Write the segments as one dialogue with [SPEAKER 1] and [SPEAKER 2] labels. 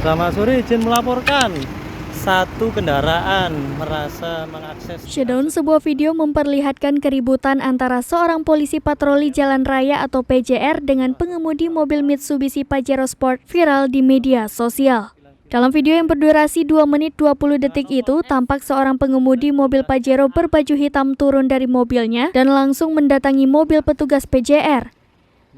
[SPEAKER 1] Selamat sore, izin melaporkan satu kendaraan merasa mengakses.
[SPEAKER 2] Shutdown sebuah video memperlihatkan keributan antara seorang polisi patroli jalan raya atau PJR dengan pengemudi mobil Mitsubishi Pajero Sport viral di media sosial. Dalam video yang berdurasi 2 menit 20 detik itu, tampak seorang pengemudi mobil Pajero berbaju hitam turun dari mobilnya dan langsung mendatangi mobil petugas PJR.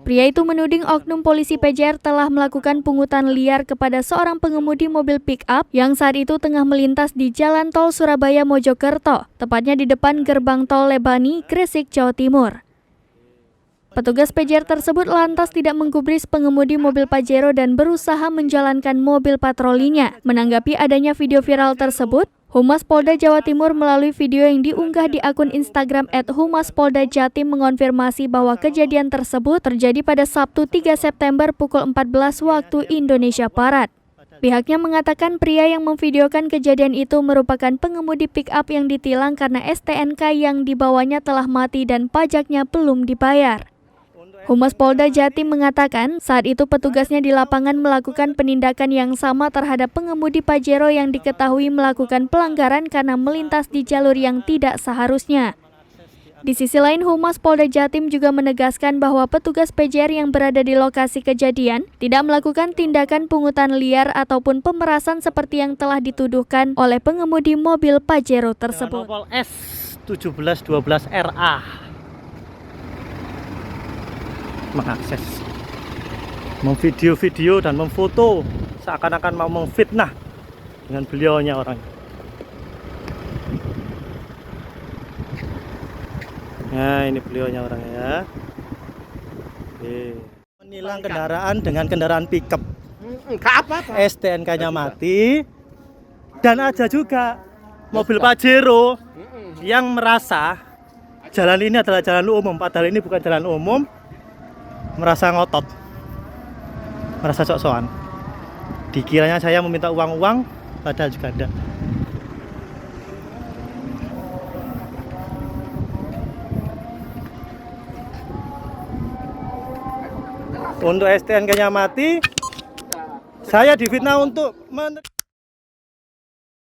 [SPEAKER 2] Pria itu menuding oknum polisi PJR telah melakukan pungutan liar kepada seorang pengemudi mobil pick-up yang saat itu tengah melintas di Jalan Tol Surabaya Mojokerto, tepatnya di depan gerbang tol Lebani, Gresik, Jawa Timur. Petugas PJR tersebut lantas tidak menggubris pengemudi mobil Pajero dan berusaha menjalankan mobil patrolinya. Menanggapi adanya video viral tersebut, Humas Polda Jawa Timur melalui video yang diunggah di akun Instagram @humaspoldajatim mengonfirmasi bahwa kejadian tersebut terjadi pada Sabtu 3 September pukul 14 waktu Indonesia Barat. Pihaknya mengatakan pria yang memvideokan kejadian itu merupakan pengemudi pick-up yang ditilang karena STNK yang dibawanya telah mati dan pajaknya belum dibayar. Humas Polda Jatim mengatakan saat itu petugasnya di lapangan melakukan penindakan yang sama terhadap pengemudi Pajero yang diketahui melakukan pelanggaran karena melintas di jalur yang tidak seharusnya. Di sisi lain, Humas Polda Jatim juga menegaskan bahwa petugas PJR yang berada di lokasi kejadian tidak melakukan tindakan pungutan liar ataupun pemerasan seperti yang telah dituduhkan oleh pengemudi mobil Pajero tersebut.
[SPEAKER 1] Nomor S1712RA mengakses, memvideo-video dan memfoto seakan-akan mau memfitnah dengan beliaunya orang. Nah, ini beliaunya orangnya ya. Oke. Menilang kendaraan dengan kendaraan pickup. STNK-nya mati. Dan ada juga mobil Pajero yang merasa jalan ini adalah jalan umum, padahal ini bukan jalan umum. Merasa ngotot, merasa sok-sokan. Dikiranya saya meminta uang-uang, padahal juga enggak. Untuk STNK-nya mati, saya difitnah untuk